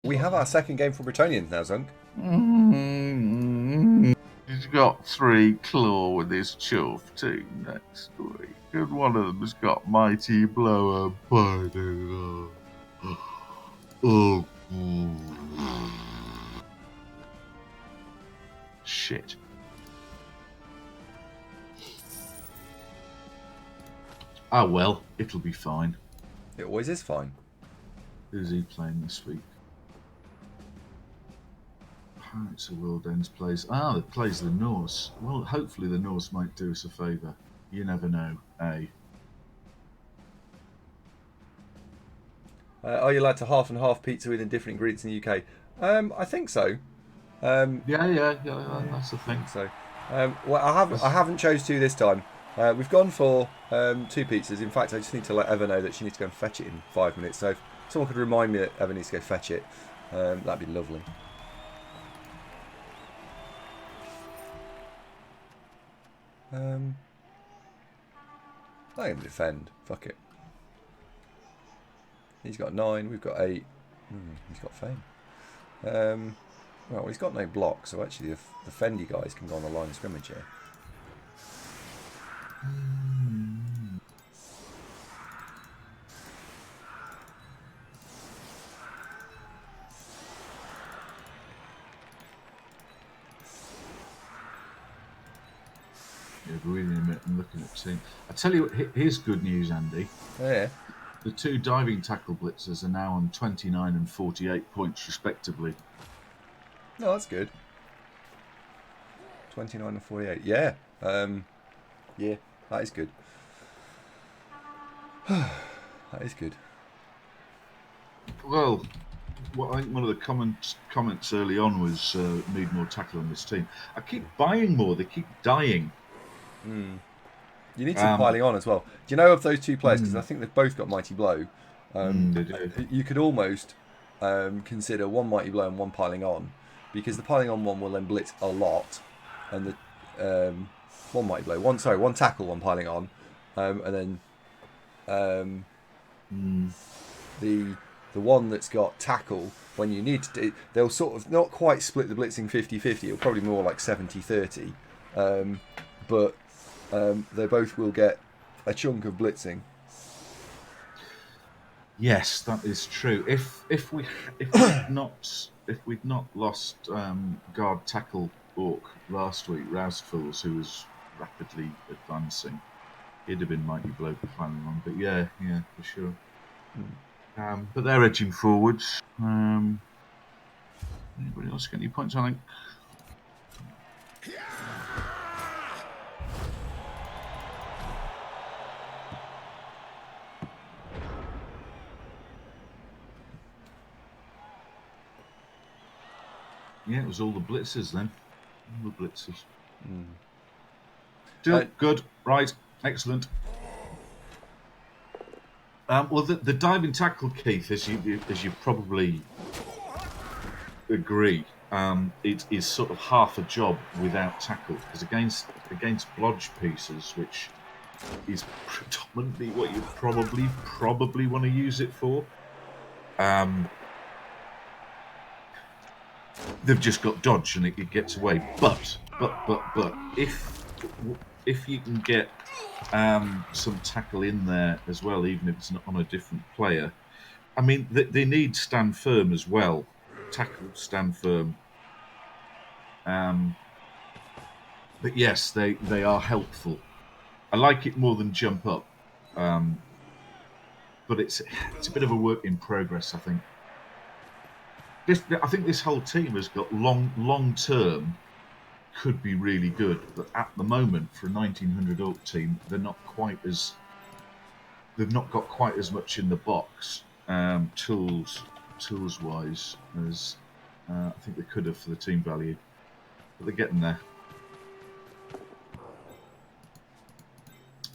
we have our second game for Bretonnians now, Zunk. He's got 3 claw with his chuff team next week, and one of them has got mighty blow and biting. Oh. Shit. Oh well, it'll be fine. It always is fine. Who's he playing this week? Pirates of World Ends plays. It plays the Norse. Well, hopefully the Norse might do us a favour. You never know, eh? Are you allowed to half and half pizza with different ingredients in the UK? I think so. Yeah, that's the thing. So, well, I haven't chose to this time. We've gone for 2 pizzas. In fact, I just need to let Eva know that she needs to go and fetch it in 5 minutes. So, if someone could remind me that Eva needs to go fetch it, that'd be lovely. I'm going to defend. Fuck it. He's got 9. We've got 8. He's got fame. Well, he's got no block, so actually the Fendi guys can go on the line of scrimmage here. Yeah, but wait a minute, I'm looking at the team. I tell you what, here's good news, Andy. Oh, yeah. The 2 diving tackle blitzers are now on 29 and 48 points, respectively. No, that's good. 29 and 48. Yeah. Yeah, that is good. That is good. Well, I think one of the comments early on was need more tackle on this team. I keep buying more; they keep dying. You need some piling on as well. Do you know of those 2 players? Because I think they've both got Mighty Blow. They do. You could almost consider 1 Mighty Blow and 1 piling on, because the piling on one will then blitz a lot, and the 1 Mighty Blow, 1 tackle, 1 piling on, and then the one that's got tackle, when you need to, they'll sort of not quite split the blitzing 50-50. It'll probably more like 70-30, but they both will get a chunk of blitzing. Yes, that is true. If we'd not lost guard tackle Orc last week, Rousefools, who was rapidly advancing, he'd have been mighty blow planning on. But yeah, for sure. But they're edging forwards. Anybody else get any points? I think. Yeah, it was all the blitzers then. All the blitzers. Good. Right. Excellent. Well, the diving tackle, Keith, as you probably agree, it is sort of half a job without tackle, because against blodge pieces, which is predominantly what you probably want to use it for. They've just got dodge and it gets away. But if you can get some tackle in there as well, even if it's not on a different player, I mean they need stand firm as well. Tackle, stand firm. But yes, they are helpful. I like it more than jump up, but it's a bit of a work in progress, I think. I think this whole team has got long term could be really good, but at the moment for a 1900 Orc team, they've not got quite as much in the box tools wise as I think they could have for the team value, but they're getting there.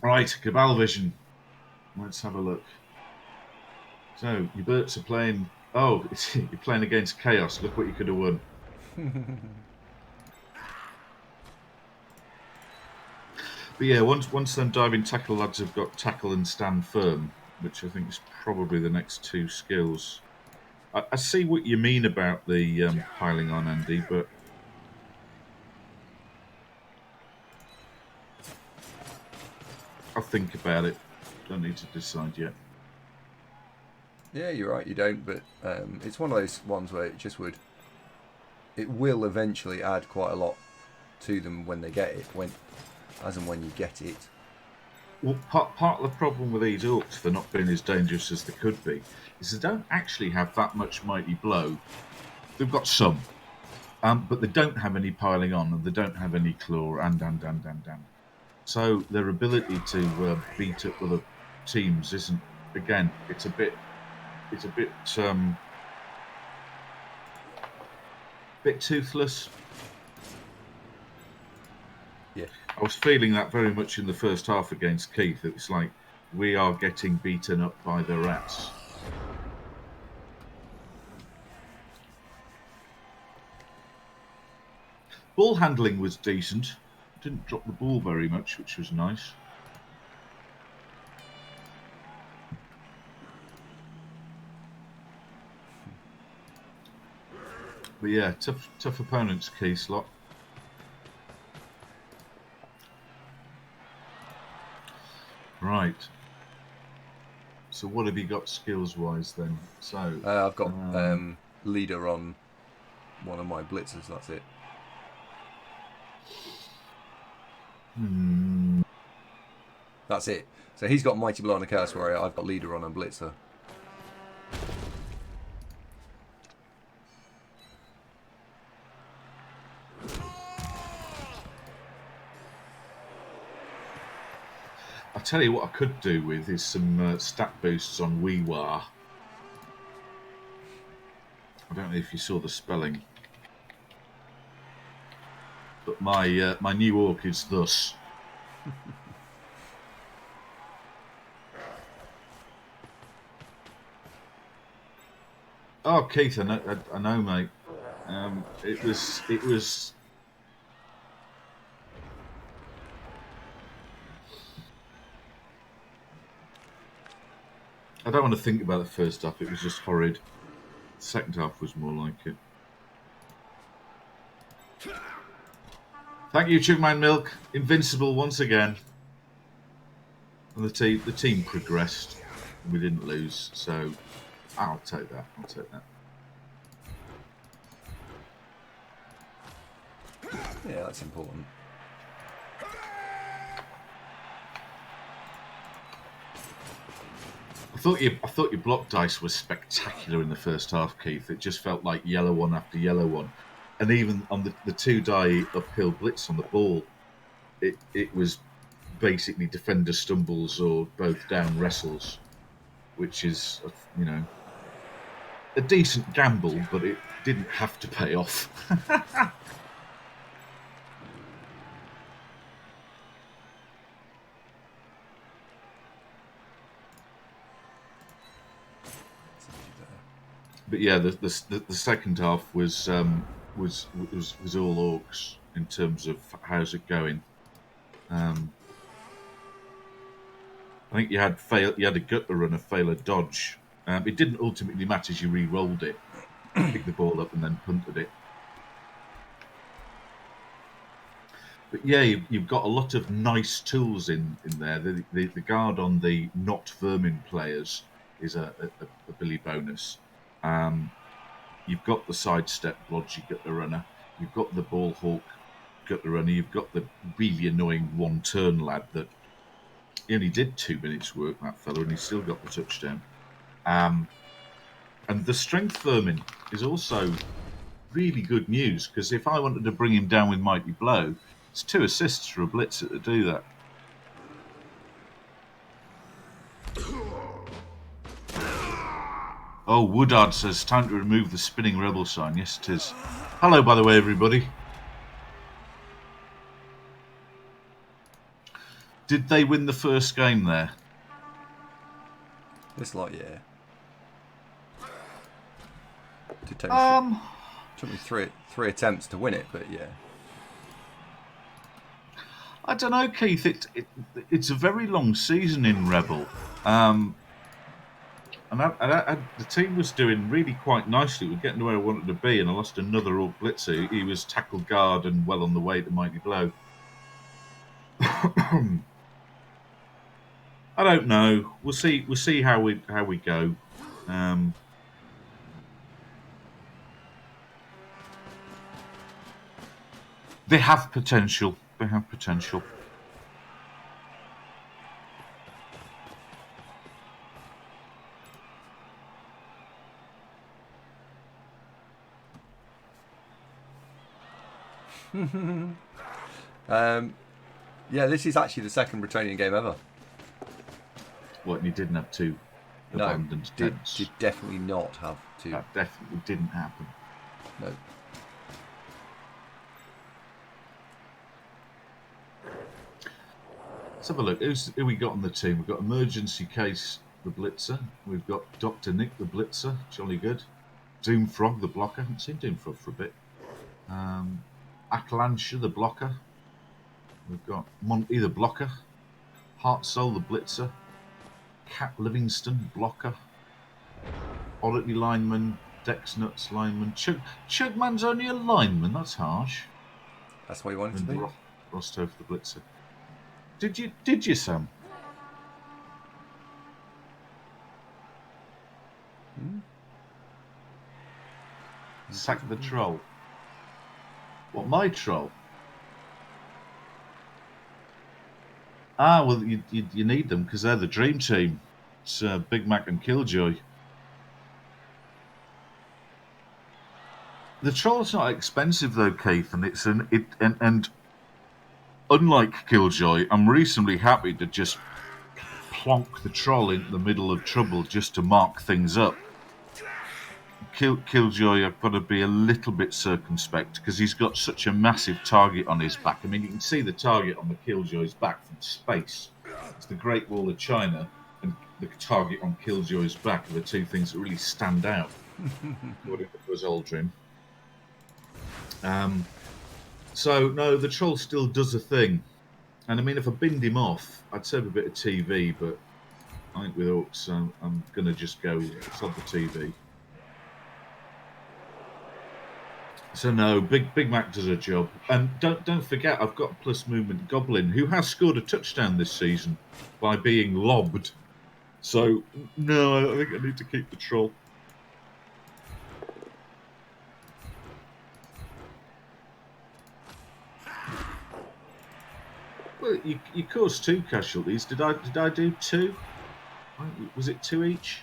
Right, Cabal Vision. Let's have a look. So your Berts are playing. Oh, you're playing against Chaos. Look what you could have won. But yeah, once them diving tackle lads have got tackle and stand firm, which I think is probably the next 2 skills, I see what you mean about the piling on, Andy, but I'll think about it. Don't need to decide yet. Yeah, you're right. You don't, but it's one of those ones where it will eventually add quite a lot to them when they get it, as and when you get it. Well, part of the problem with these orcs for not being as dangerous as they could be is they don't actually have that much mighty blow. They've got some, but they don't have any piling on, and they don't have any claw, and. So their ability to beat up other teams isn't. Again, it's a bit bit toothless. Yeah. I was feeling that very much in the first half against Keith. It was like we are getting beaten up by the rats. Ball handling was decent. Didn't drop the ball very much, which was nice. But yeah, tough opponents, Keith lot. Right. So what have you got skills-wise then? So I've got leader on one of my blitzers. That's it. That's it. So he's got mighty blow on a curse warrior. I've got leader on a blitzer. I'll tell you what I could do with is some stat boosts on Weewar. I don't know if you saw the spelling, but my new orc is thus. Oh, Keith, I know, mate. It was. I don't want to think about the first half. It was just horrid. The second half was more like it. Thank you, Chugman Milk. Invincible once again. And the team progressed. We didn't lose, so I'll take that. Yeah, that's important. I thought your block dice was spectacular in the first half, Keith. It just felt like yellow one after yellow one. And even on the 2-die uphill blitz on the ball, it was basically defender stumbles or both down wrestles, which is, a decent gamble, but it didn't have to pay off. But yeah, the second half was all orcs in terms of how's it going. I think you had a gutter run, a fail, a dodge. It didn't ultimately matter as you re-rolled it, picked the ball up and then punted it. But yeah, you've got a lot of nice tools in there. The guard on the not vermin players is a Billy bonus. You've got the sidestep blodgy gutter runner. You've got the ball hawk gutter runner. You've got the really annoying one-turn lad that he only did 2 minutes work, that fella, and he still got the touchdown. And the strength vermin is also really good news, because if I wanted to bring him down with mighty blow, it's 2 assists for a blitzer to do that. Oh, Woodard says, time to remove the spinning rebel sign. Yes, it is. Hello, by the way, everybody. Did they win the first game there? This lot, yeah. Did take took me three attempts to win it, but yeah. I don't know, Keith. It's a very long season in Rebel. the team was doing really quite nicely. We're getting to where I wanted to be, and I lost another Orc Blitzer. He was tackle guard and well on the way to Mighty Blow. I don't know. We'll see. We'll see how we go. They have potential. They have potential. Yeah, this is actually the second Bretonnian game ever. What, and he didn't have two abandoned tents? Did definitely not have two. That definitely didn't happen. No. Let's have a look. Who we got on the team? We've got Emergency Case, the Blitzer. We've got Dr. Nick, the Blitzer. Jolly good. Doomfrog, the blocker. I haven't seen Doomfrog for a bit. Akalancha, the blocker. We've got Monty, the blocker. Heartsoul, the Blitzer. Cat Livingston, blocker. Oddity lineman. Dex Nuts lineman. Chugman's only a lineman. That's harsh. That's what he wanted to be. Rostov, the Blitzer. Did you, Sam? Sack the troll. What, my troll? Ah, well, you need them because they're the dream team. It's Big Mac and Killjoy. The troll's not expensive though, Keith, and and unlike Killjoy, I'm reasonably happy to just plonk the troll into the middle of trouble just to mark things up. Killjoy, I've got to be a little bit circumspect because he's got such a massive target on his back. I mean, you can see the target on the Killjoy's back from space. It's the Great Wall of China and the target on Killjoy's back are the two things that really stand out. According to Buzz Aldrin. So, no, the troll still does a thing. And I mean, if I binned him off, I'd save a bit of TV, but I think with Orcs, I'm going to just go sod the TV. So no, Big Mac does a job, and don't forget I've got a plus movement Goblin who has scored a touchdown this season by being lobbed. So no, I think I need to keep the troll. Well, you caused 2 casualties. Did I do 2? Was it 2 each?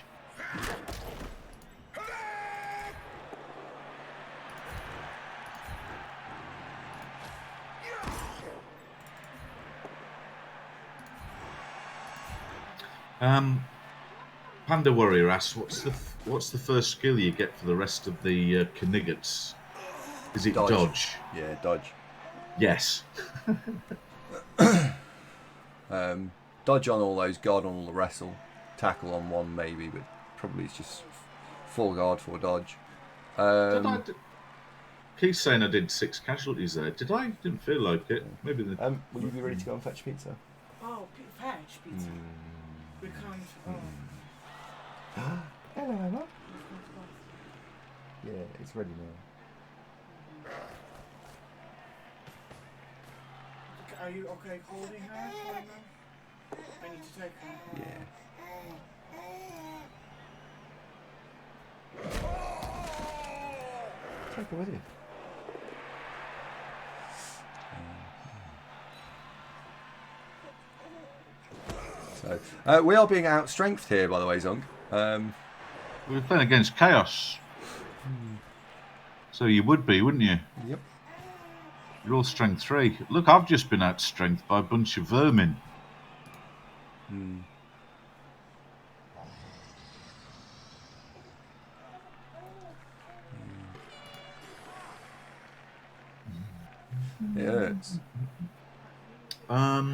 Panda Warrior asks, what's the first skill you get for the rest of the Kniggets? Is it dodge? Yeah, dodge. Yes. Dodge on all those, guard on all the wrestle, tackle on one maybe, but probably it's just full guard for dodge. Keith's saying I did 6 casualties there. Did I? Didn't feel like it. Maybe. Will you be ready to go and fetch pizza? Oh, fetch pizza. We can't. Hello, Emma. Yeah, it's ready now. Are you okay holding her? I need to take her. Yeah. Take her with you. So, we are being outstrengthed here, by the way, Zung. We're playing against Chaos. So you would be, wouldn't you? Yep. You're all strength 3. Look, I've just been outstrengthed by a bunch of vermin. It hurts. Yeah.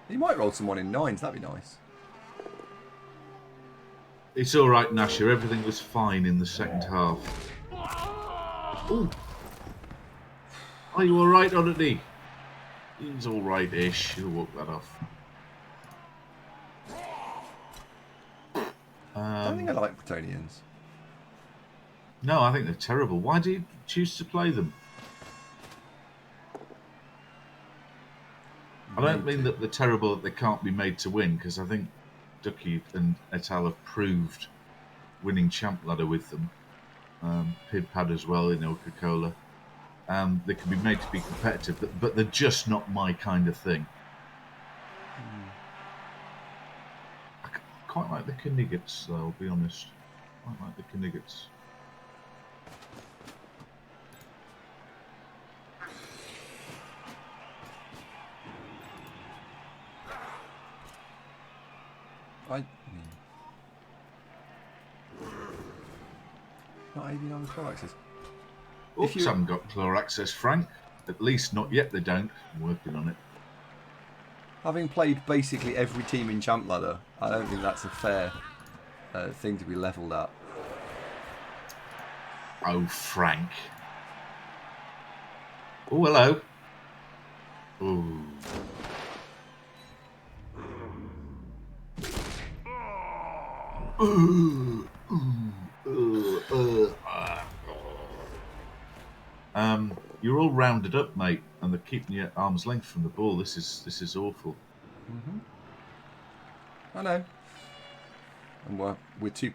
You might roll someone in 9s, that'd be nice. It's all right, Nasher. Everything was fine in the second half. Ooh. Are you all right, Oddity? He's all right-ish. He'll walk that off. I don't think I like Bretonnians. No, I think they're terrible. Why do you choose to play them? I don't mean that they're terrible that they can't be made to win, because I think Ducky and et al. Have proved winning Champ Ladder with them. Pib had as well in Coca-Cola. They can be made to be competitive, but they're just not my kind of thing. I quite like the Kniggets, though, I'll be honest. I quite like the Kniggets. Not AV on the claw access. Oops, you haven't got claw access, Frank. At least not yet, they don't. I'm working on it. Having played basically every team in Champ Ladder, I don't think that's a fair thing to be levelled at. Oh, Frank. Oh, hello. Ooh. You're all rounded up, mate, and they're keeping you at arm's length from the ball. This is awful. I know. And we're two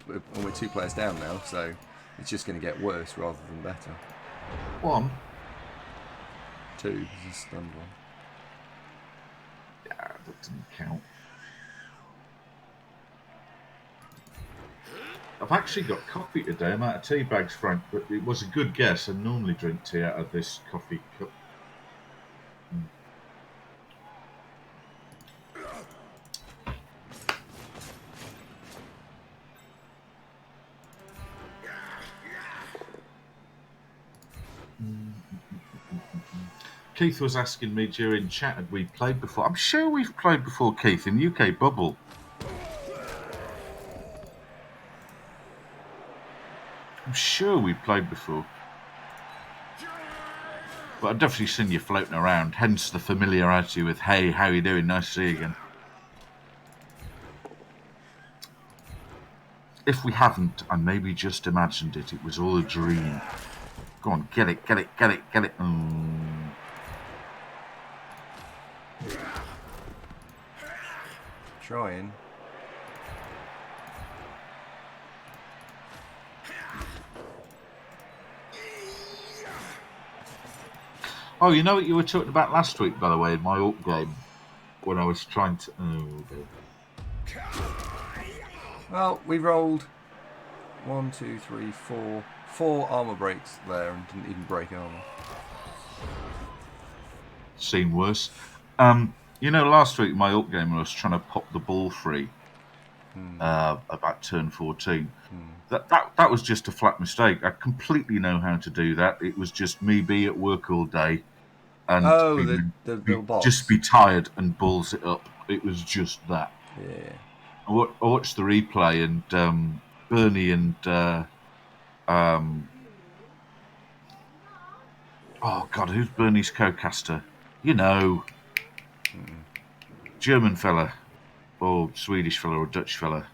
players down now, so it's just going to get worse rather than better. 1. 2 is a stunned one. Yeah, that didn't count. I've actually got coffee today. I'm out of tea bags, Frank, but it was a good guess. I normally drink tea out of this coffee cup. Keith was asking me during chat, had we played before? I'm sure we've played before, Keith, in UK Bubble. I'm sure we played before. But I've definitely seen you floating around, hence the familiarity with, hey, how you doing? Nice to see you again. If we haven't, I maybe just imagined it. It was all a dream. Go on, get it, get it, get it, get it. Trying. Oh, you know what you were talking about last week, by the way, in my Orc game, when I was trying to... Oh, okay. Well, we rolled 1, 2, 3, 4 armour breaks there and didn't even break armour. Seen worse. You know, last week my Orc game, I was trying to pop the ball free about turn 14. That was just a flat mistake. I completely know how to do that. It was just me be at work all day and the boss. Just be tired and balls it up. It was just that. Yeah. I watched the replay and Bernie and oh God, who's Bernie's co-caster? You know, German fella, or Swedish fella, or Dutch fella,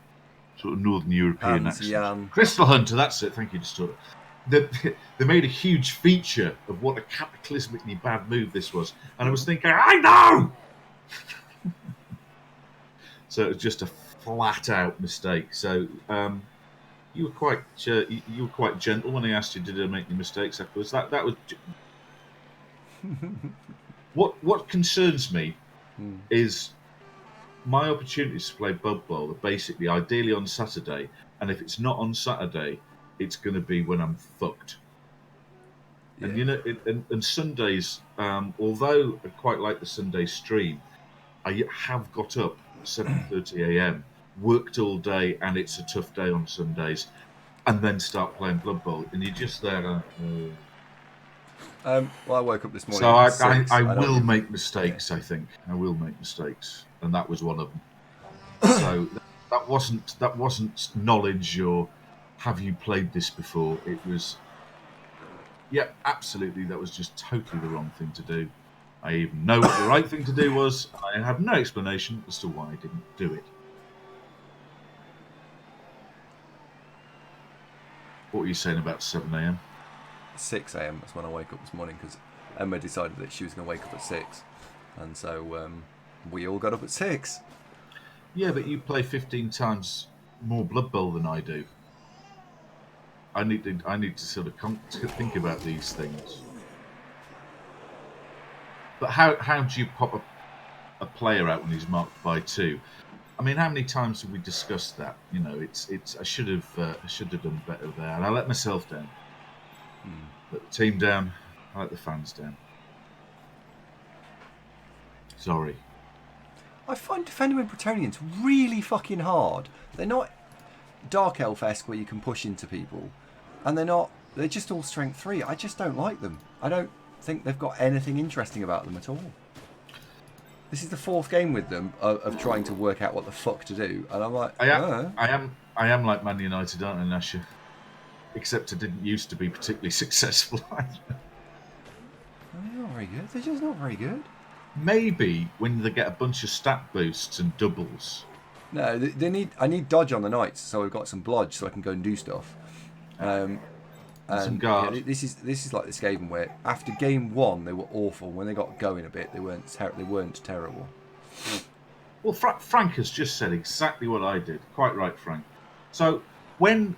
sort of Northern European accent. Jan. Crystal Hunter, that's it. Thank you, Distorter. They made a huge feature of what a cataclysmically bad move this was, and I was thinking, I know. So it was just a flat-out mistake. So you were quite gentle when I asked you, did I make any mistakes afterwards? That was what concerns me is my opportunities to play Bud Bowl are basically ideally on Saturday, and if it's not on Saturday, it's going to be when I'm fucked. Yeah. And you know, and Sundays, although I quite like the Sunday stream, I have got up at 7:30 a.m, worked all day, and it's a tough day on Sundays, and then start playing Blood Bowl, and you're just there. Well, I woke up this morning. So I will make mistakes. Yeah. I think I will make mistakes, and that was one of them. So that wasn't knowledge or have you played this before. It was, yeah, absolutely. That was just totally the wrong thing to do. I even know what the right thing to do was. I have no explanation as to why I didn't do it. What were you saying about 7 a.m.? 6 a.m. was when I woke up this morning because Emma decided that she was going to wake up at 6. And so we all got up at 6. Yeah, but you play 15 times more Blood Bowl than I do. I need to sort of to think about these things. But how do you pop a player out when he's marked by 2? I mean, how many times have we discussed that? You know, it's. I should have done better there, and I let myself down. Let the team down. I let the fans down. Sorry. I find defending with Bretonnians really fucking hard. They're not Dark Elf-esque where you can push into people. And they're just all strength 3. I just don't like them. I don't think they've got anything interesting about them at all. This is the 4th game with them of trying to work out what the fuck to do. And I'm like, I am like Man United, aren't I, Nasha? Except I didn't used to be particularly successful. They're not very good. They're just not very good. Maybe when they get a bunch of stat boosts and doubles. No, I need dodge on the knights, so I've got some blodge so I can go and do stuff. And some guard. Yeah, this is like the Skaven where after game 1 they were awful. When they got going a bit, they weren't terrible. Well, Frank has just said exactly what I did. Quite right, Frank. So when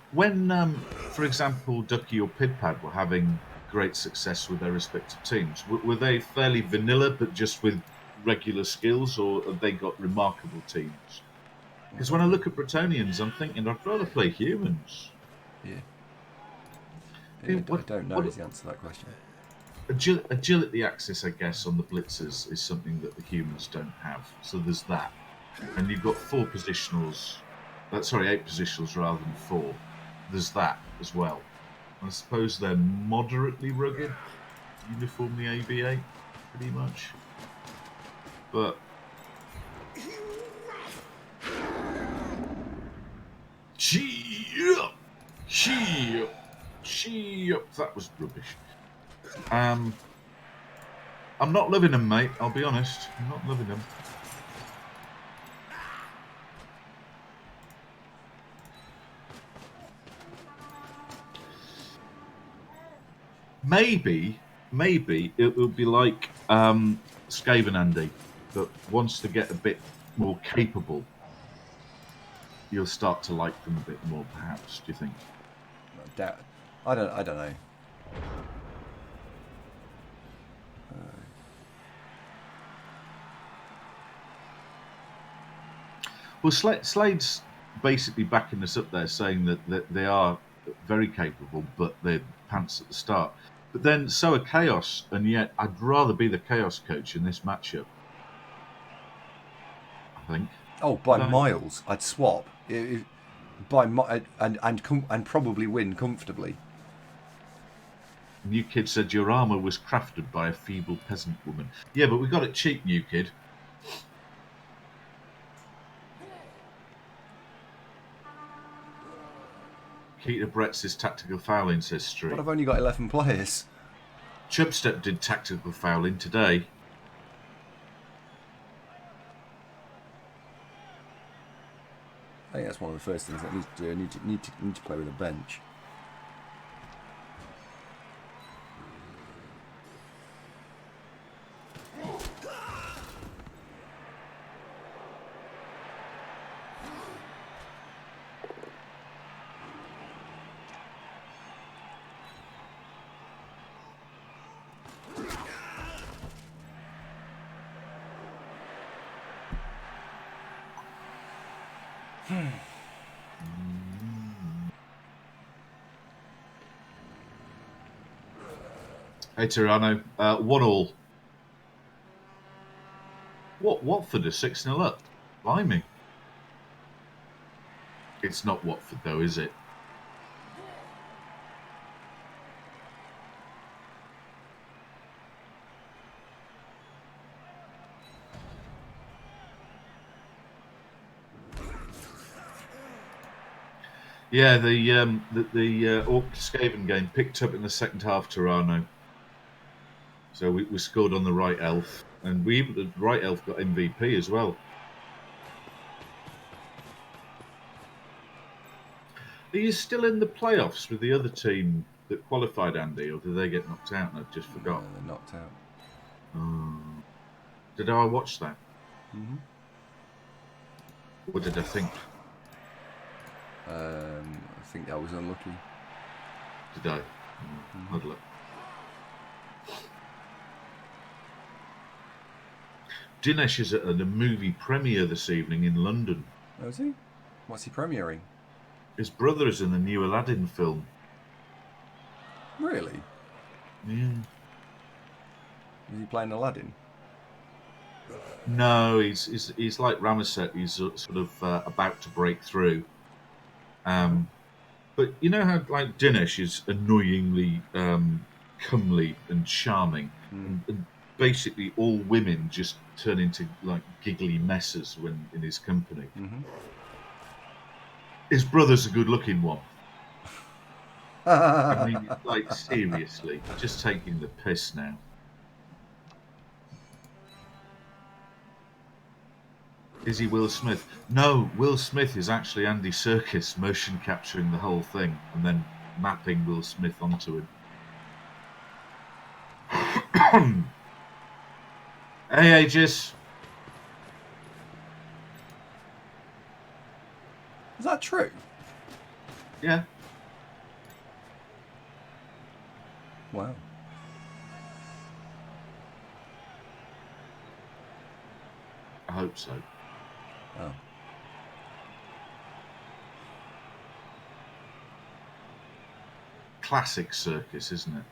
for example, Ducky or Pidpad were having great success with their respective teams, were they fairly vanilla but just with regular skills, or have they got remarkable teams? Because when I look at Bretonnians, I'm thinking I'd rather play humans. Yeah. I don't know is the answer to that question. Agility access, I guess, on the blitzers is something that the humans don't have. So there's that. And you've got 8 positionals rather than 4. There's that as well. I suppose they're moderately rugged, uniformly ABA, pretty much. But that was rubbish. I'm not loving them, mate. I'll be honest. I'm not loving them. Maybe it will be like Skaven Andy, that wants to get a bit more capable. You'll start to like them a bit more, perhaps. Do you think? I don't know. Well, Slade's basically backing us up there, saying that they are very capable, but they're pants at the start. But then so are Chaos, and yet I'd rather be the Chaos coach in this matchup. I think. Oh, by miles, I'd swap. And probably win comfortably. New Kid said your armour was crafted by a feeble peasant woman. Yeah, but we got it cheap, New Kid. Keita Brett's is tactical fouling, says Street. But I've only got 11 players. Chubstep did tactical fouling today. I think that's one of the first things I need to do. I need to play with a bench. Hey Tirano, 1-1. What, Watford are 6-0 up? Blimey. It's not Watford though, is it? Yeah, the Orc Skaven game picked up in the second half, Tirano. So we scored on the right elf, and the right elf got MVP as well. Are you still in the playoffs with the other team that qualified, Andy, or did they get knocked out and I just forgot? They're knocked out. Oh. Did I watch that? Mm-hmm. What did I think? I think that was unlucky. Did I? Mm-hmm. I'd look. Dinesh is at a movie premiere this evening in London. Oh, is he? What's he premiering? His brother is in the new Aladdin film. Really? Yeah. Is he playing Aladdin? No, he's like Ramesset. He's sort of about to break through. But you know how like Dinesh is annoyingly comely and charming, and basically all women just turn into like giggly messes when in his company. Mm-hmm. His brother's a good-looking one. I mean, like seriously, just taking the piss now. Is he Will Smith? No, Will Smith is actually Andy Serkis motion capturing the whole thing and then mapping Will Smith onto him. Hey, Aegis. Is that true? Yeah. Wow. I hope so. Oh. Classic Circus, isn't it?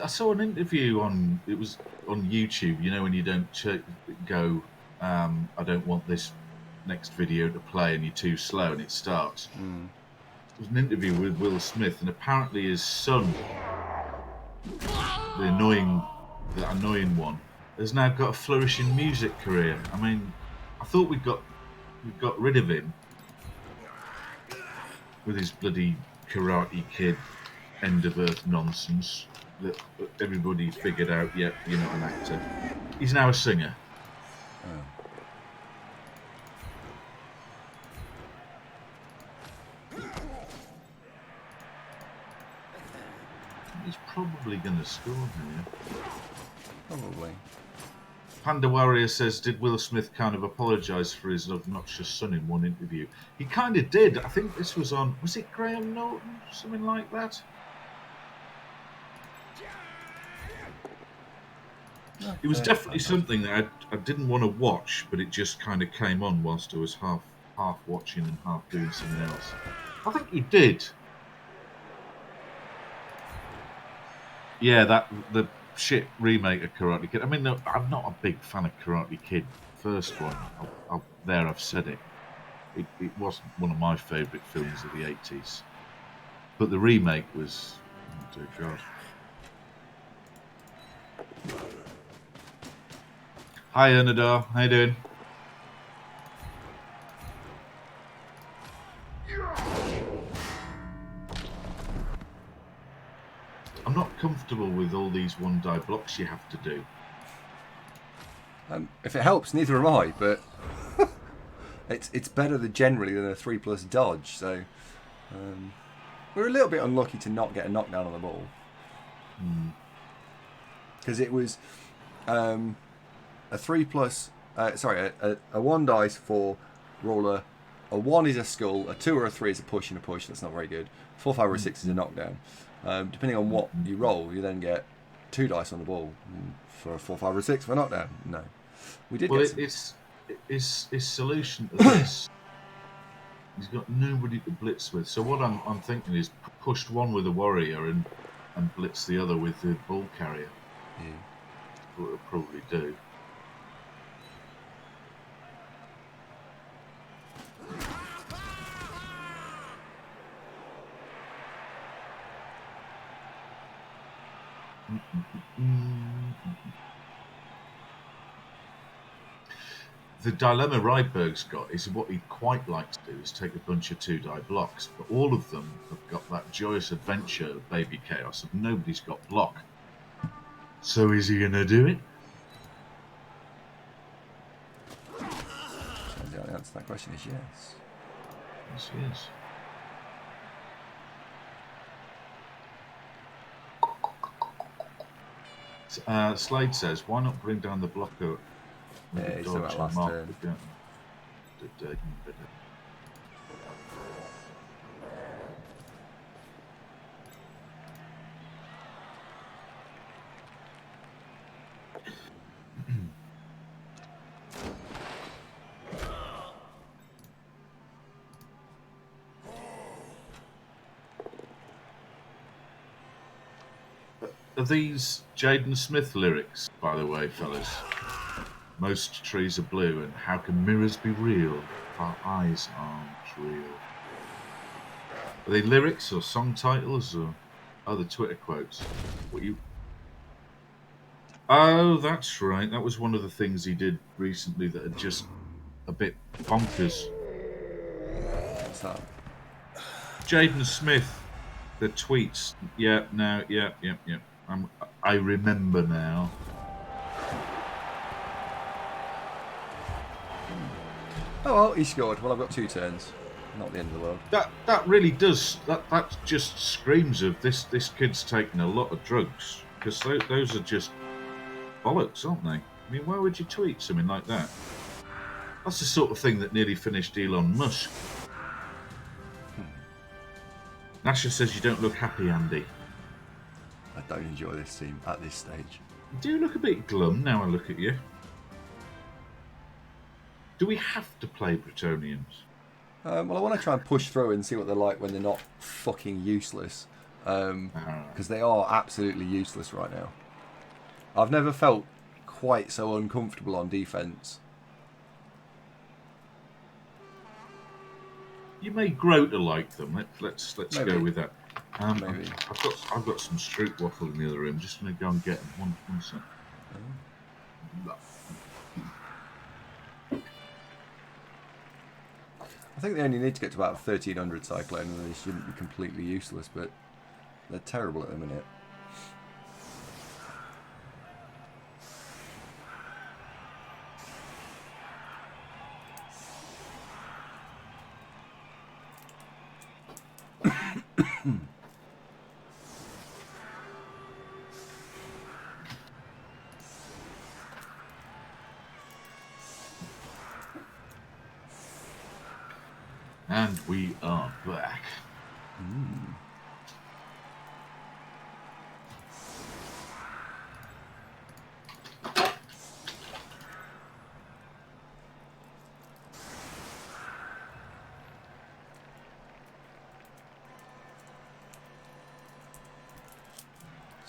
I saw an interview on YouTube. You know when you don't go, I don't want this next video to play, and you're too slow, and it starts. Mm. There was an interview with Will Smith, and apparently his son, the annoying one, has now got a flourishing music career. I mean, I thought we got rid of him with his bloody Karate Kid end of earth nonsense that everybody figured out. Yep, you're not an actor. He's now a singer. Oh. He's probably going to score here. Probably. Panda Warrior says, did Will Smith kind of apologise for his obnoxious son in one interview? He kind of did. I think this was on, was it Graham Norton? Something like that? No, It was definitely something that I didn't want to watch, but it just kind of came on whilst I was half watching and half doing something else. I think he did. Yeah, the shit remake of Karate Kid. I mean, no, I'm not a big fan of Karate Kid. First one, I've said it. It wasn't one of my favourite films of the 80s. But the remake was, oh dear God. Hi, Ernadar. How you doing? I'm not comfortable with all these one-die blocks you have to do. If it helps, neither am I, but it's better generally than a 3+ dodge, so we're a little bit unlucky to not get a knockdown on the ball. Because it was a 3+, a 1 dice for roller, a 1 is a skull, a 2 or a 3 is a push and a push, that's not very good, 4, 5 or 6 is a knockdown. Depending on what you roll, you then get 2 dice on the ball for a 4, 5 or 6 for a knockdown. No. We did well, get his solution to this, he's got nobody to blitz with. So what I'm thinking is pushed one with a warrior and blitz the other with the ball carrier. Yeah. What it'll probably do. The dilemma Rydberg's got is what he'd quite like to do is take a bunch of 2-die blocks, but all of them have got that joyous adventure of Baby Chaos, and nobody's got block. So is he going to do it? The answer to that question is yes. Yes, yes. Slade says, why not bring down the blocker with Yeah, the he's talking dodge about and last mark turn. the gun? Are these Jaden Smith lyrics, by the way, fellas? Most trees are blue, and how can mirrors be real if our eyes aren't real? Are they lyrics or song titles or other Twitter quotes? What you? Oh, that's right. That was one of the things he did recently that are just a bit bonkers. What's that? Jaden Smith, the tweets. Yeah, no, yeah. I remember now. Oh well, he scored. Well, I've got 2 turns. Not the end of the world. That really does. That just screams of this kid's taking a lot of drugs, because those are just bollocks, aren't they? I mean, why would you tweet something like that? That's the sort of thing that nearly finished Elon Musk. Nasha says you don't look happy, Andy. I don't enjoy this team at this stage. You do look a bit glum now I look at you. Do we have to play Bretonnians? Well, I want to try and push through and see what they're like when they're not fucking useless. Because they are absolutely useless right now. I've never felt quite so uncomfortable on defence. You may grow to like them. Let's Maybe. go with that. Maybe. I've got some street waffle in the other room. Just going to go and get them. One sec. I think they only need to get to about 1300 cyclone and they shouldn't be completely useless, but they're terrible at the minute. And we are back.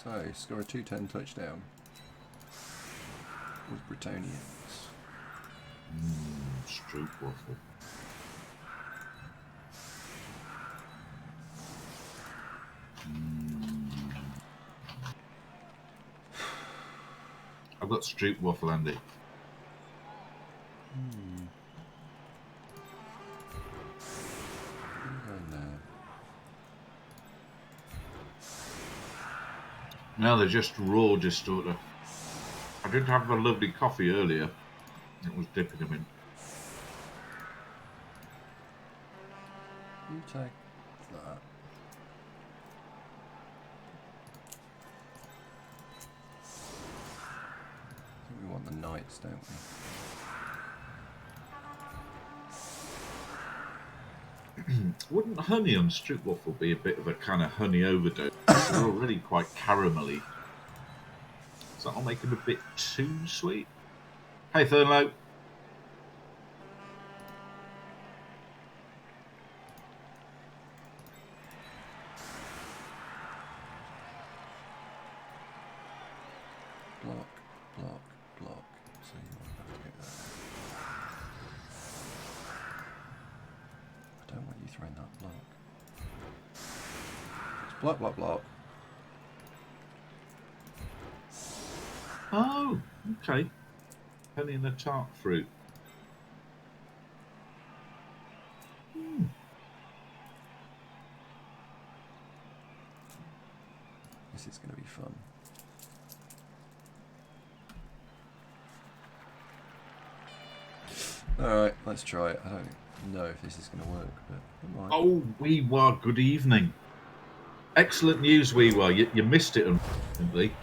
So, score a 2-10 touchdown with Bretonnians. Street waffle. I've got street waffle, Andy. Now they're just raw distorter. I did have a lovely coffee earlier. It was dipping them in. You take that. I think we want the knights, don't we? Wouldn't honey on street waffle be a bit of a kind of honey overdose? They're already quite caramelly. Does that not make them a bit too sweet? Hey, Thurnlow. Block, block, block. So you want to get that. I don't want you throwing that block. It's block, block, block. Oh, okay. Honey and a tart fruit. This is going to be fun. Alright, let's try it. I don't know if this is going to work, but it might. Oh, Weewar, good evening. Excellent news, Weewar. You missed it, unfortunately.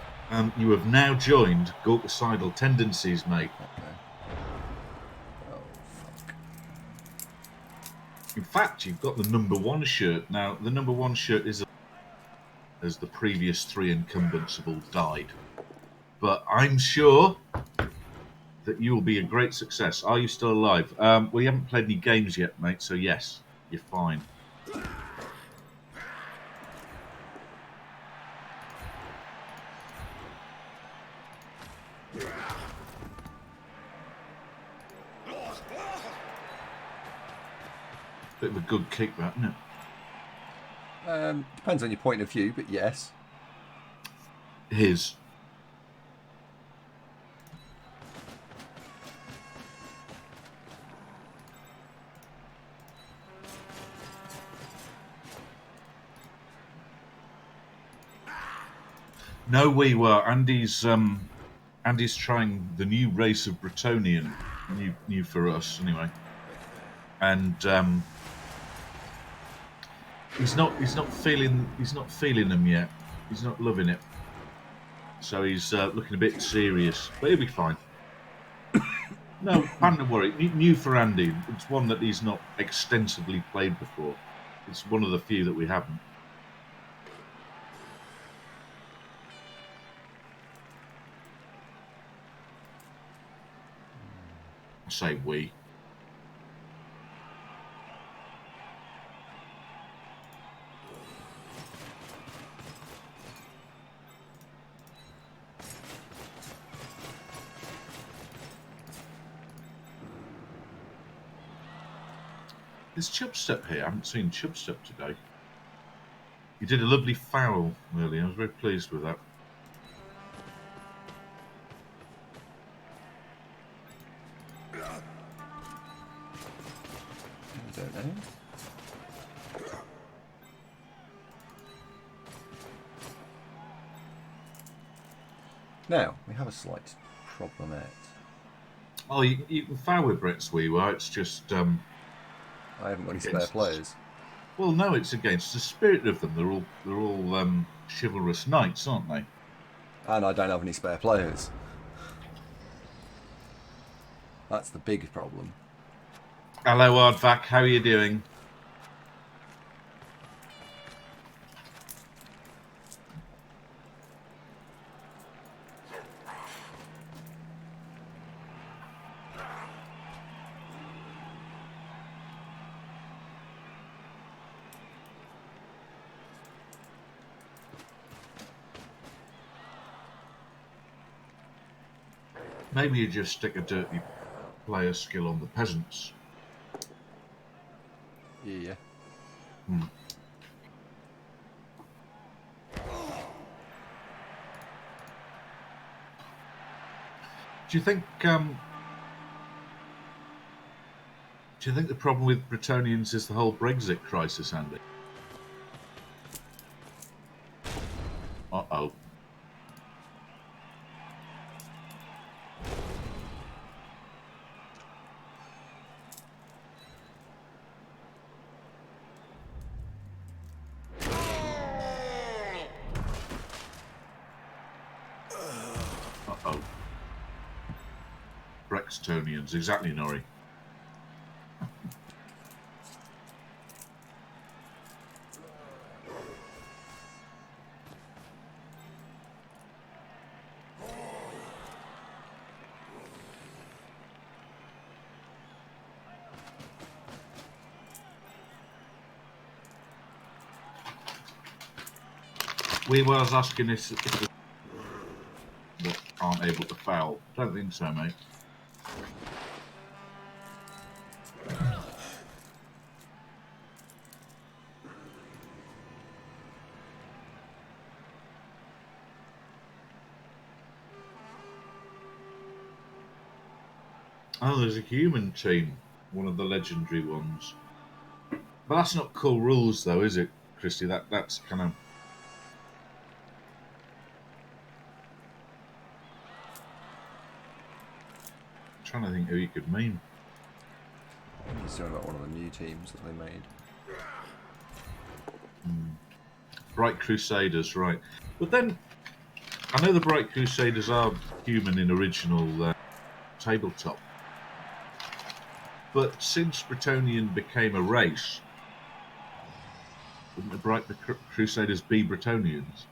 You have now joined Gorkicidal Tendencies, mate. Okay. Oh, fuck. In fact, you've got the #1 shirt. Now, the #1 shirt is as the previous 3 incumbents have all died. But I'm sure that you will be a great success. Are you still alive? We haven't played any games yet, mate, so yes, you're fine. Bit of a good kick, that, isn't it? Depends on your point of view, but yes. His. No, we were. Andy's trying the new race of Bretonnian, new for us anyway, and he's not feeling them yet. He's not loving it, so he's looking a bit serious. But he'll be fine. No, don't worry. New for Andy. It's one that he's not extensively played before. It's one of the few that we haven't. I say we. There's Chubstep here. I haven't seen Chubstep today. You did a lovely foul earlier. I was very pleased with that. I don't know. Now, we have a slight problemette. Oh, you can foul with Brett's Weewar. It's just I haven't got any spare players. well, no, it's against the spirit of them. They're all chivalrous knights, aren't they? And I don't have any spare players. That's the big problem. Hello, Ardvac. How are you doing? Maybe you just stick a dirty player skill on the peasants. Yeah. Do you think the problem with Bretonnians is the whole Brexit crisis, Andy? Uh-oh. Uh-oh. Brextonians, exactly, Norrie. We were asking if that aren't able to foul. Don't think so, mate. Oh, there's a human team, one of the legendary ones. But that's not cool rules, though, is it, Christy? That's kind of. Trying to think who you could mean. He's talking about one of the new teams that they made. Bright Crusaders, right. But then, I know the Bright Crusaders are human in original tabletop. But since Bretonnian became a race, wouldn't the Bright Crusaders be Bretonnians?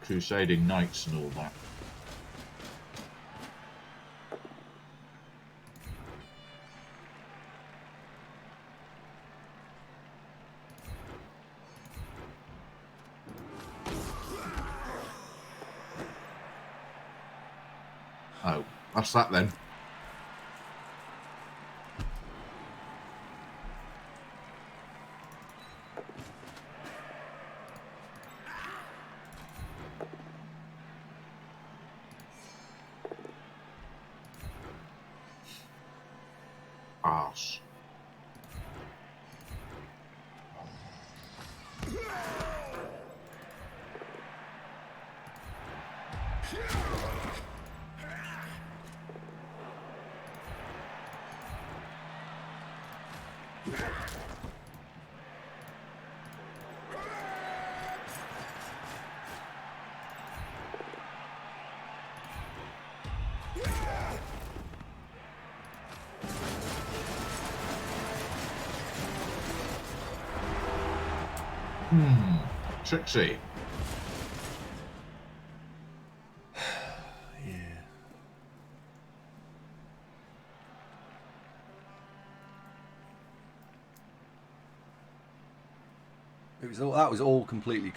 Crusading knights and all that. Oh, that's that then. Arse. Trixie. Yeah. That was all completely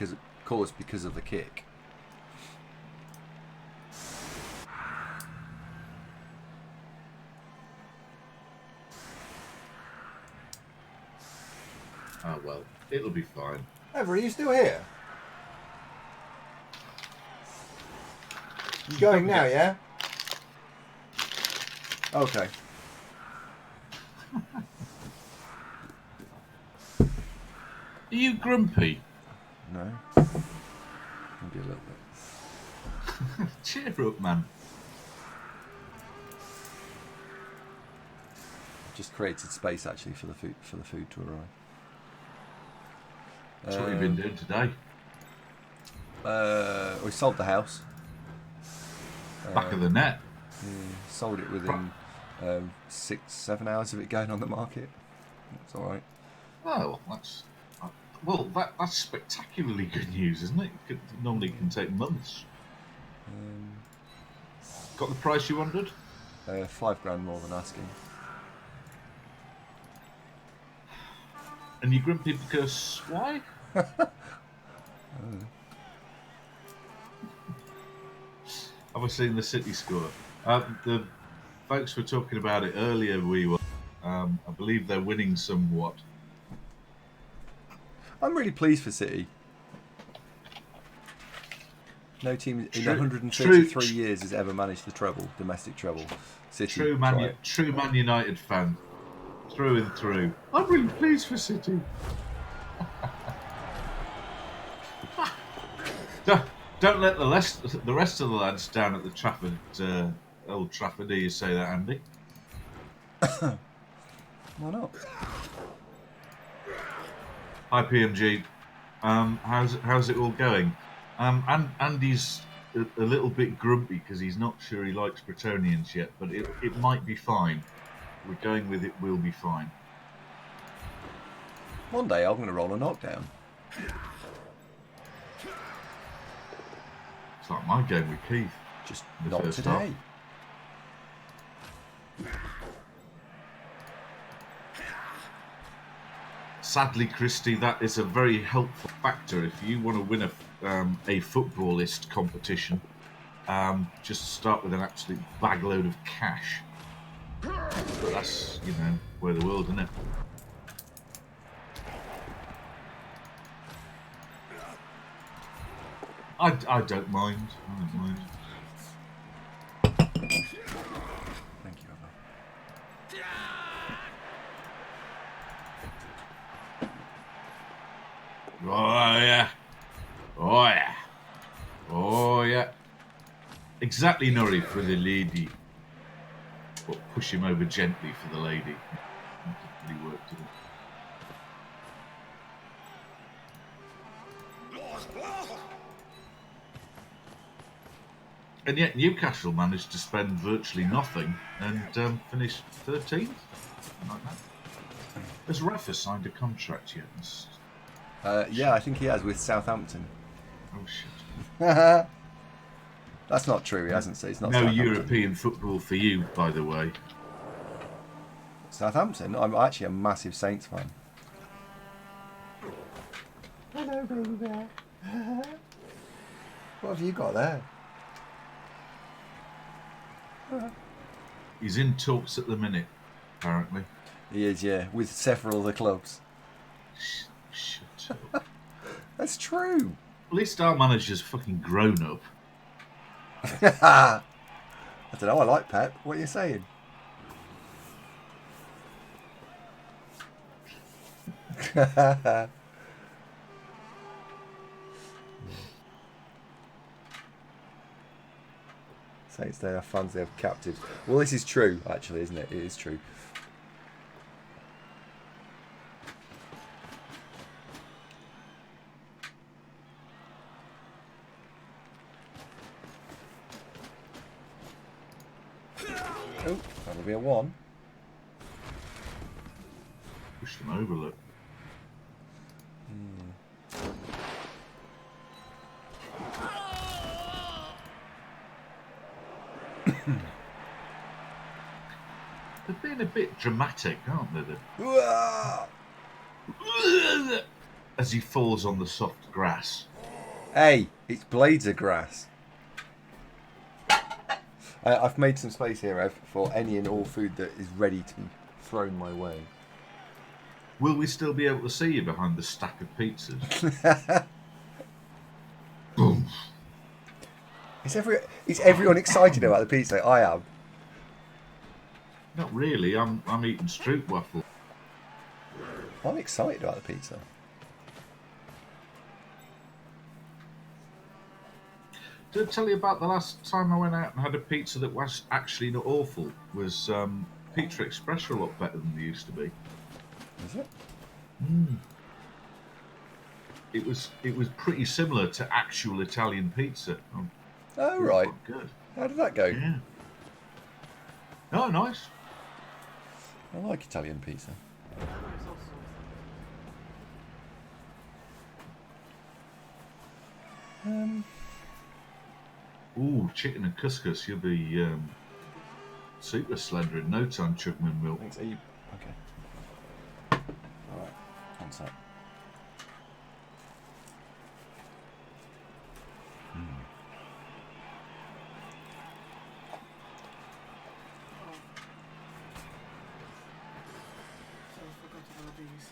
caused because of the kick. Oh well, it'll be fine. Ever, are you still here? You going now, yeah? Okay. Are you grumpy? No. Maybe a little bit. Cheer up, man. Just created space actually for the food to arrive. That's what you've been doing today. We sold the house. Back of the net. Yeah, sold it within 6-7 hours of it going on the market. It's all right. Oh, that's spectacularly good news, isn't it? It normally can take months. Got the price you wanted? $5,000 more than asking. And you're grumpy because why? Have I seen the City score? The folks were talking about it earlier. I believe they're winning somewhat. I'm really pleased for City. No team in 133 years has ever managed the treble, domestic treble. City. True Man United fan, through and through. I'm really pleased for City. Don't let the rest of the lads down at the Trafford, Old Trafford. Do you say that, Andy? Why not? Hi, PMG. How's it all going? And Andy's a little bit grumpy because he's not sure he likes Bretonnians yet, but it might be fine. We're going with it. Will be fine. One day I'm going to roll a knockdown. It's like my game with Keith. Just not today. Sadly, Christy, that is a very helpful factor if you want to win a footballist competition. Just start with an absolute bagload of cash. But that's, where the world, isn't it? I don't mind. Thank you, Emma. Oh yeah. Oh yeah. Oh yeah. exactly, Norrie, for the lady. But push him over gently for the lady. That didn't really work, did it? And yet Newcastle managed to spend virtually nothing and finish 13th. Like that. Has Rafa signed a contract yet? Yeah, I think he has with Southampton. Oh shit! That's not true. He hasn't. So it's not No Southampton. European football for you, by the way. Southampton. I'm actually a massive Saints fan. Hello, baby bear. What have you got there? He's in talks at the minute, apparently. He is, yeah, with several of the clubs. Shut up. That's true. At least our manager's fucking grown up. I don't know. I like Pep. What are you saying? Saints, they have fans, they have captives. Well, this is true, actually, isn't it? It is true. Oh, that'll be a 1. Pushed him over, look. They're being a bit dramatic, aren't they? As he falls on the soft grass. Hey, it's blades of grass. I've made some space here, Ev, for any and all food that is ready to be thrown my way. Will we still be able to see you behind the stack of pizzas? Boom. Is everyone excited about the pizza? I am. Not really. I'm eating stroopwafel. I'm excited about the pizza. Did I tell you about the last time I went out and had a pizza that was actually not awful? Was Pizza Express are a lot better than they used to be. Is it? It was pretty similar to actual Italian pizza. Oh, right. Quite good. How did that go? Yeah. Oh, nice. I like Italian pizza. Ooh, chicken and couscous. You'll be super slender in no time, Chugman milk. Thanks. Are you okay? All right. One sec. So I forgot about these.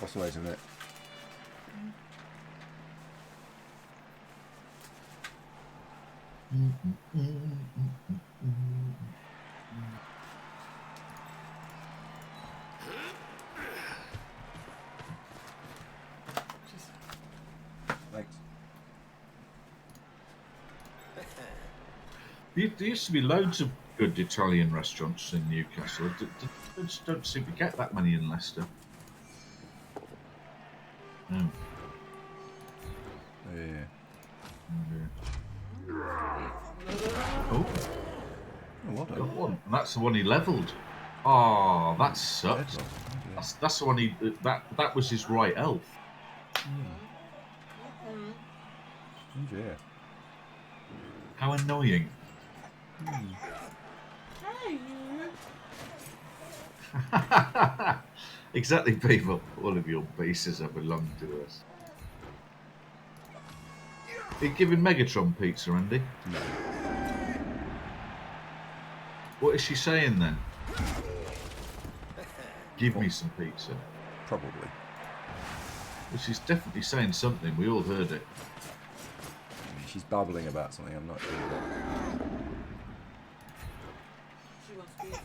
What's the ways of it? Just Thanks. There used to be loads of good Italian restaurants in Newcastle. I just don't seem to get that many in Leicester. No. Yeah. Oh, Oh, well got done. one. And that's the one he levelled. Oh, that sucks. Dead. That's the one he... That was his right elf. Oh dear. How annoying. hey, Exactly, people. All of your bases are belong to us. Are you giving Megatron pizza, Andy? No. What is she saying then? Give me some pizza. Probably. Well, she's definitely saying something. We all heard it. She's babbling about something. I'm not sure what. she wants pizza.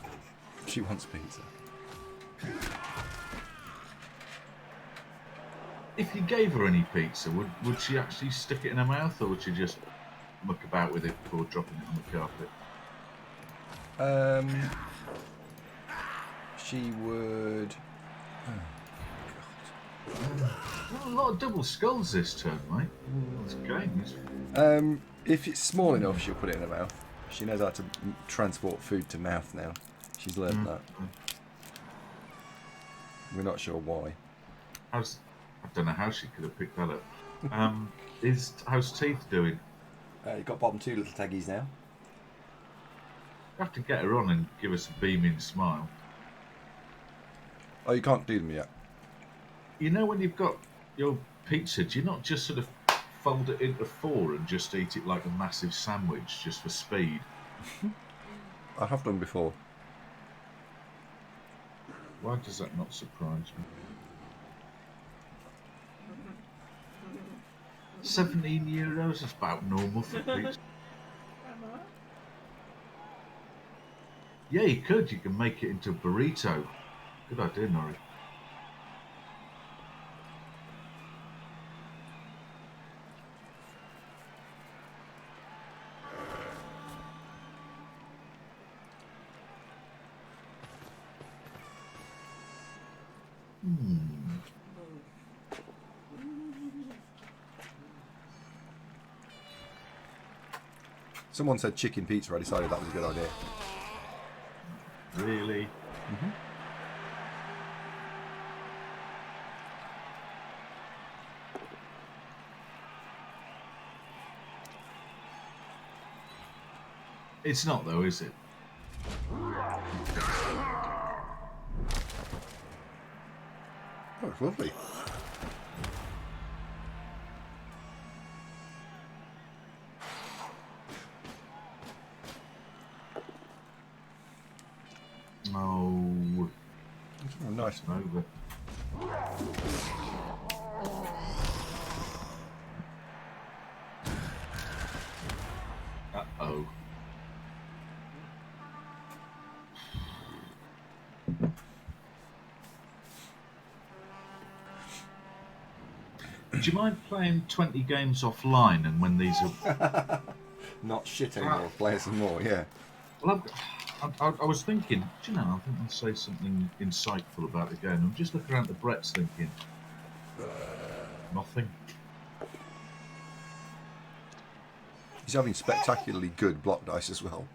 She wants pizza. If you gave her any pizza, would she actually stick it in her mouth, or would she just muck about with it before dropping it on the carpet? She would. A lot of double skulls this turn, mate. That's games. If it's small enough, she'll put it in her mouth. She knows how to transport food to mouth now. She's learned that. We're not sure why. I don't know how she could have picked that up. How's Teeth doing? You've got bottom 2 little taggies now. You have to get her on and give us a beaming smile. Oh, you can't do them yet. You know when you've got your pizza, do you not just sort of fold it into 4 and just eat it like a massive sandwich just for speed? I have done before. Why does that not surprise me? 17 euros is about normal for pizza. Yeah, you could. You can make it into a burrito. Good idea, Norrie. Someone said chicken pizza. I decided that was a good idea. Really? Mm-hmm. It's not, though, is it? Oh, it's lovely. Oh, Oh, nice. over. Uh-oh. Do you mind playing 20 games offline and when these are... Not shit anymore. Play some more, yeah. Well, I was thinking, do you know, I think I'll say something insightful about the game. I'm just looking around the Bretts thinking, nothing. He's having spectacularly good block dice as well.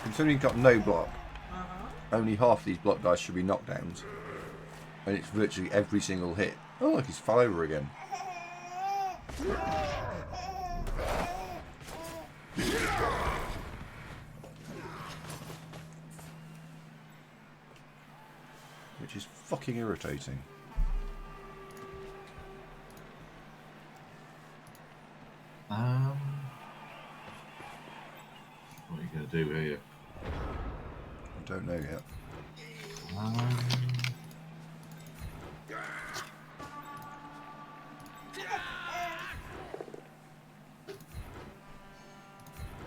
Considering you've got no block, only half these block dice should be knockdowns. And it's virtually every single hit. Oh, look, he's fell over again. Which is fucking irritating. What are you going to do here? I don't know yet.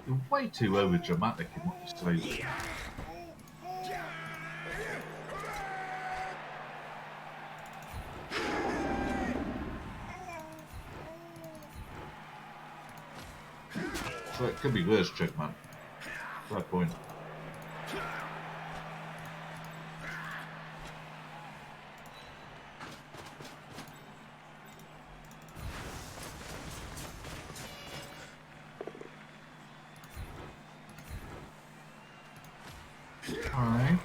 You're way too over dramatic in what you say. So it could be worse, trick man. Fair point. Alright.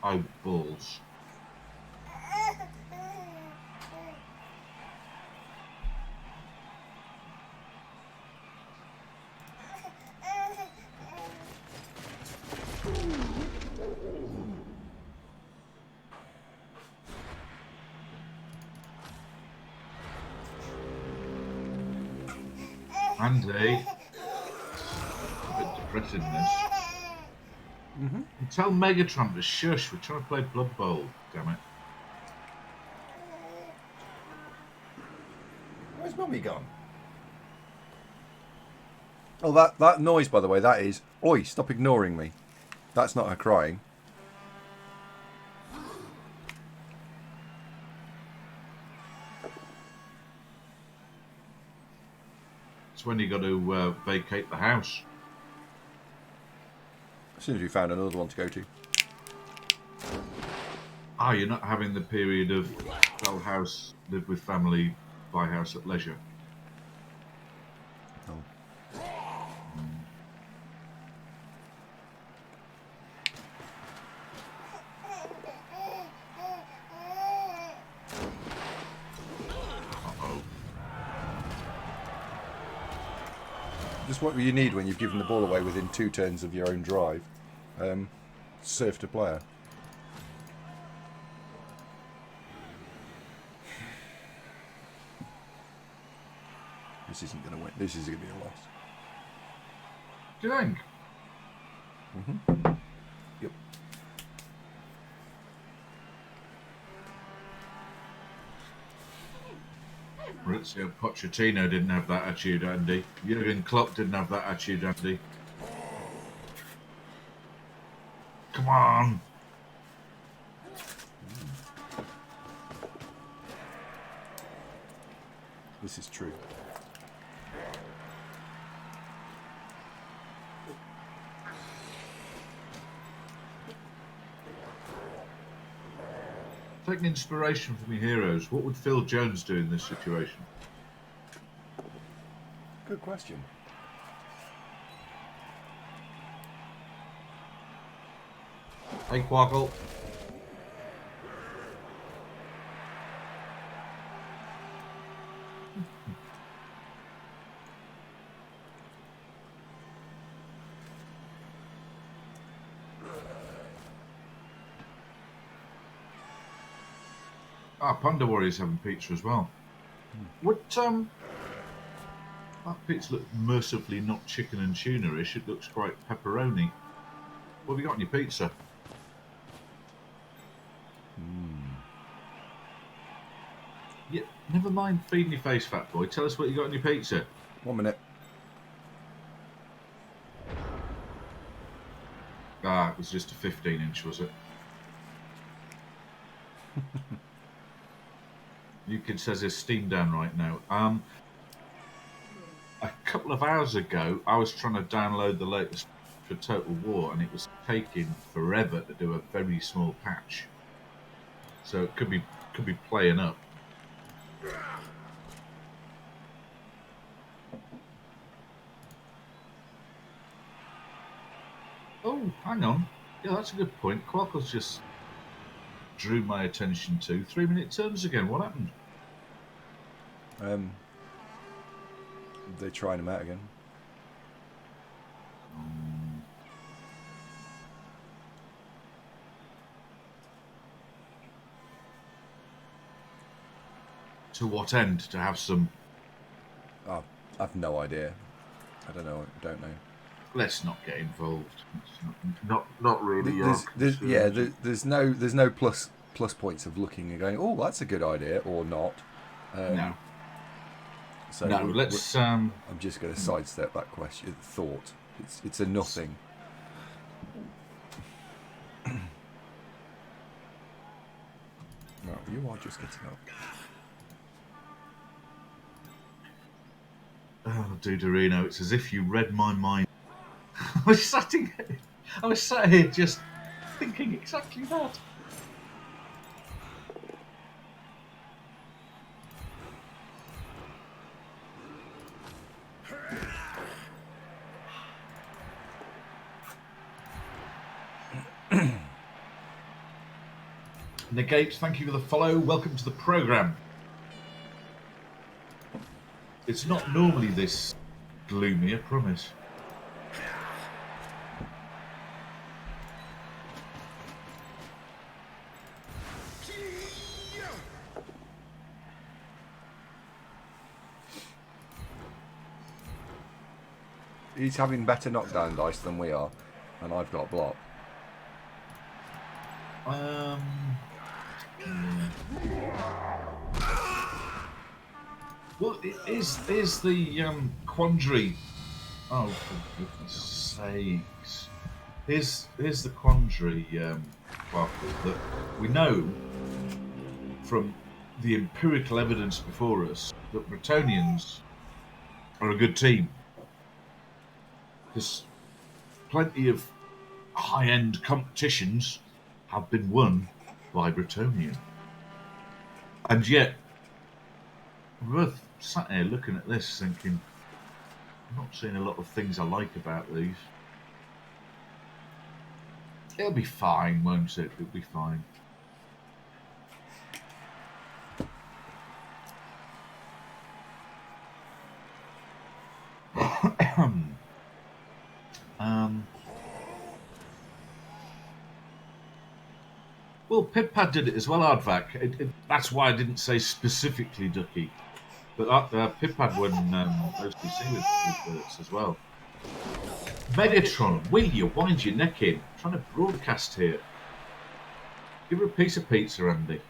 Oh, balls. Andy. A bit depressing, this. Tell Megatron to shush, we're trying to play Blood Bowl, damn it. Where's Mummy gone? Oh, that noise, by the way, that is... Oi, stop ignoring me. That's not her crying. It's when you got to vacate the house. As soon as we found another one to go to. Ah, you're not having the period of sell house, live with family, buy house at leisure. Oh. Uh-oh. Just what you need when you've given the ball away within 2 turns of your own drive. Serve to player. This isn't going to win. This is going to be a loss. Do you think? Mm-hmm. Yep. Maurizio Pochettino didn't have that attitude, Andy. Jurgen Klopp didn't have that attitude, Andy. Come on! This is true. Taking inspiration from your heroes, what would Phil Jones do in this situation? Good question. Hey, Quackle. Ah, Panda Warrior's having pizza as well. What, that pizza looks mercifully not chicken and tuna-ish. It looks quite pepperoni. What have you got on your pizza? Yeah, never mind feeding your face, fat boy. Tell us what you got on your pizza. 1 minute. Ah, it was just a 15-inch, was it? New Kid says there's steam down right now. A couple of hours ago, I was trying to download the latest for Total War, and it was taking forever to do a very small patch. So it could be playing up. Oh, hang on. Yeah, that's a good point. Quackle's just drew my attention to 3-minute turns again. What happened? They're trying them out again. To what end? To have some... Oh, I've no idea. I don't know. Let's not get involved. It's not really. There's no plus points of looking and going, oh, that's a good idea, or not. No. So No, let's. I'm just going to sidestep that question. Thought it's a nothing. No, you are just getting up. Oh, Duderino, it's as if you read my mind. I was sat here just thinking exactly that. Negate, thank you for the follow. Welcome to the programme. It's not normally this gloomy, I promise. He's having better knockdown dice than we are, and I've got block. Well, is the quandary Oh, for goodness sakes. Here's the quandary, Barkle, that we know from the empirical evidence before us that Bretonnians are a good team. Because plenty of high-end competitions have been won by Bretonnian. And yet, we're both sat here looking at this thinking, I'm not seeing a lot of things I like about these. It'll be fine, won't it? It'll be fine. Well, Pip-Pad did it as well, Aardvac. That's why I didn't say specifically Ducky. But Pip-Pad won OCC with Berts as well. Megatron, will you wind your neck in? I'm trying to broadcast here. Give her a piece of pizza, Andy.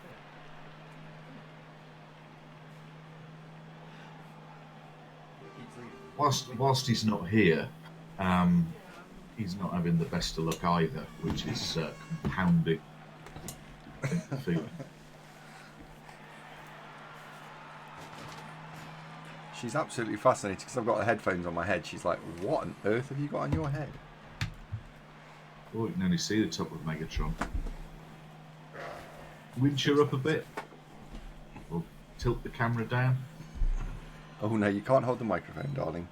Whilst he's not here, he's not having the best of luck either, which is compounding the feeling. She's absolutely fascinated because I've got the headphones on my head. She's like, what on earth have you got on your head? Oh, you can only see the top of Megatron. Winch her up a bit. Or tilt the camera down. Oh no, you can't hold the microphone, darling.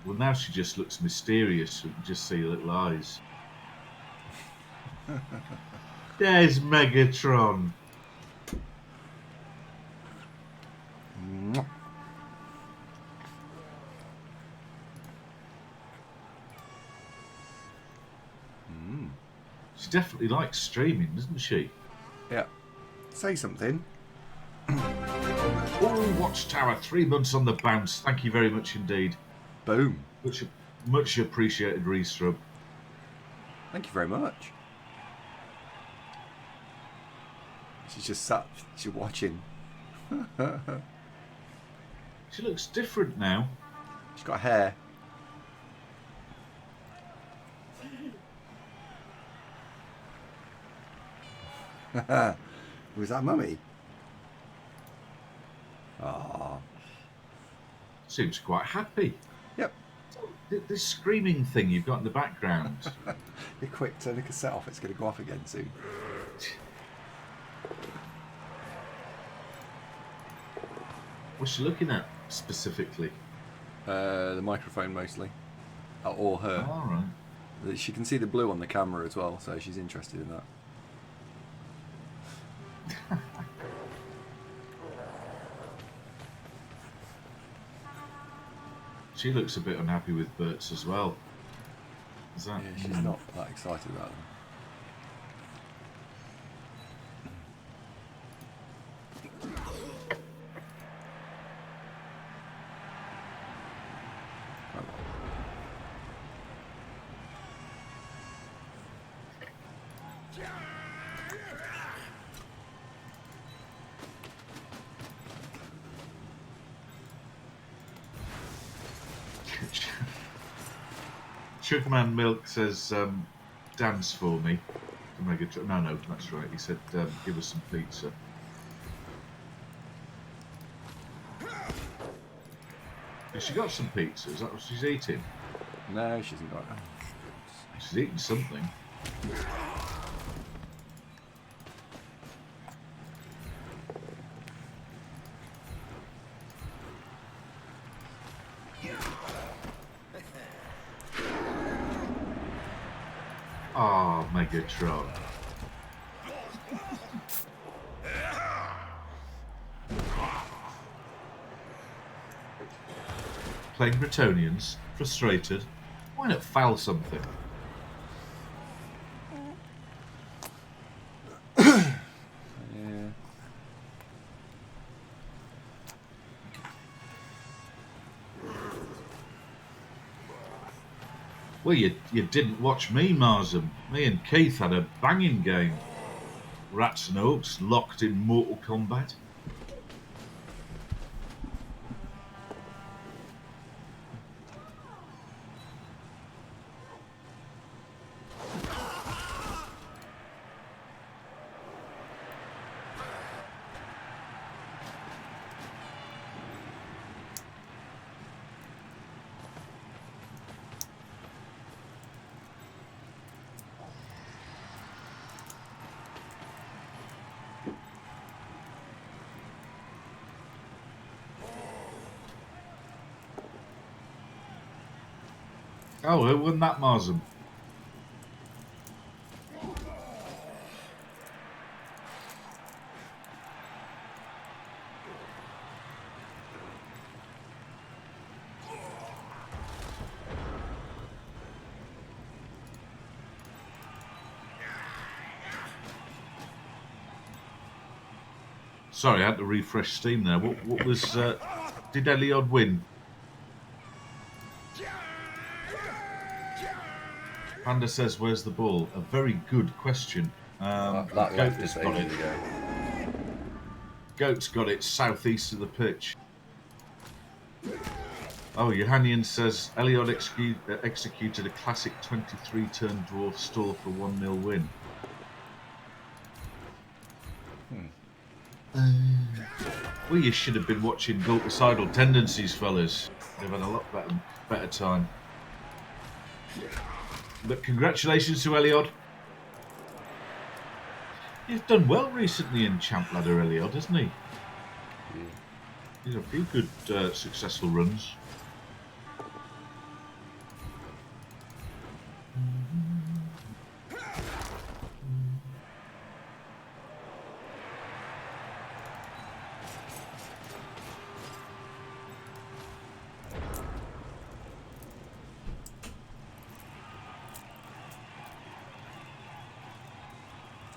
Well, now she just looks mysterious. You can just see her little eyes. There's Megatron. She definitely likes streaming, doesn't she? Yeah. Say something. Oh, Watchtower, 3 months on the bounce. Thank you very much indeed. Boom. Much appreciated, Reestrub. Thank you very much. She's just sat, she's watching. She looks different now. She's got hair. Was that Mummy? Ah. Seems quite happy. Yep. This screaming thing you've got in the background. You quick, turn the cassette off. It's going to go off again soon. What's she looking at specifically? The microphone mostly. Or her. All right. She can see the blue on the camera as well, so she's interested in that. She looks a bit unhappy with Bert's as well. Is that? Yeah, she's not that excited about them. Sugarman Milk says, dance for me. No, that's right. He said, give us some pizza. Has she got some pizza? Is that what she's eating? No, she hasn't got it. She's eating something. Ah, Megatron. Playing Bretonnians, frustrated. Why not foul something? Yeah. Well, you didn't watch me, Marsam. Me and Keith had a banging game. Rats and Oaks locked in Mortal Kombat. Oh, who won that, Marsam? Sorry, I had to refresh Steam there. What was... did Eliod win? Panda says, where's the ball? A very good question. That Goat left has us got ages it. ago. Goat's got it southeast of the pitch. Oh, Johannian says, Eliod executed a classic 23-turn dwarf stall for a 1-0 win. Well, you should have been watching Gulpicidal Tendencies, fellas. They've had a lot better time. But congratulations to Eliod. He's done well recently in Champ Ladder, Eliod, hasn't he? Yeah. He's had a few good, successful runs.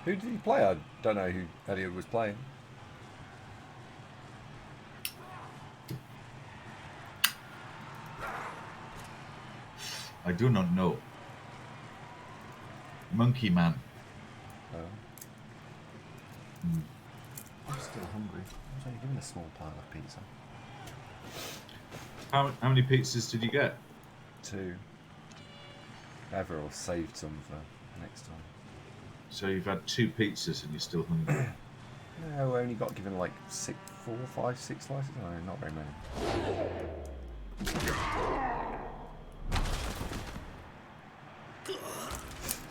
Who did he play? I don't know who Elliot was playing. I do not know. Monkey Man. Oh. I'm still hungry. I was only given a small pile of pizza. How many pizzas did you get? 2. Ever'll saved some for next time. So you've had 2 pizzas and you're still hungry. No, we only got given like 4, 5, 6 slices. No, not very many.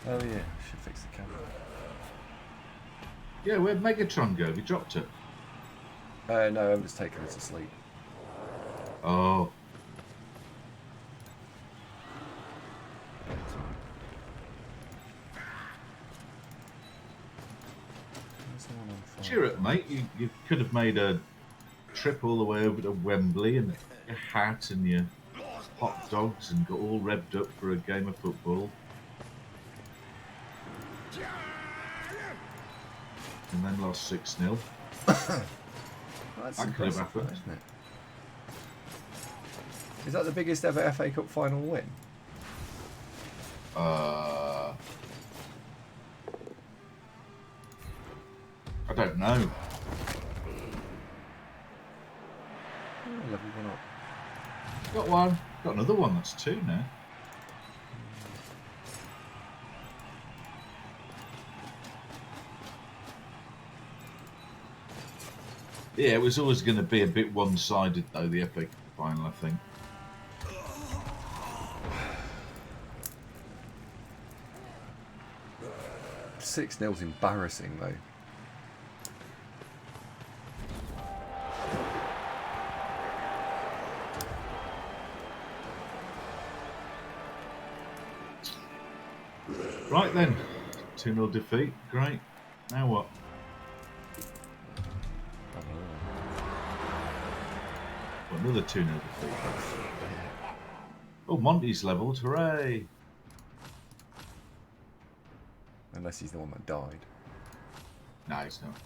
Oh yeah, should fix the camera. Yeah, where'd Megatron go? Have you dropped it? No, I'm just taking her to sleep. Oh. Cheer up, mate. You could have made a trip all the way over to Wembley and your hat and your hot dogs and got all revved up for a game of football. And then lost 6-0. Well, that's That could have impressive, happened. isn't it? Is that the biggest ever FA Cup final win? I don't know. Oh, level 1 up. Got one. Got another one. That's 2 now. Yeah, it was always going to be a bit one-sided, though, the FA Cup final, I think. Six 0's embarrassing, though. Right then. 2-0 defeat. Great. Now what? Another 2-0 defeat. Oh, Monty's levelled. Hooray! Unless he's the one that died. No, he's not.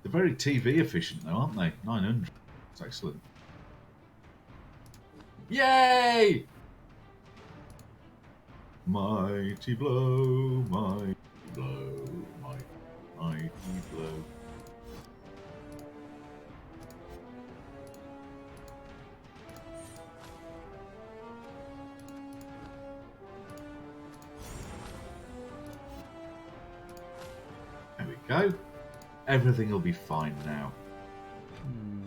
They're very TV efficient, though, aren't they? 900. It's excellent. Yay! Mighty blow, mighty blow, mighty blow. There we go. Everything will be fine now.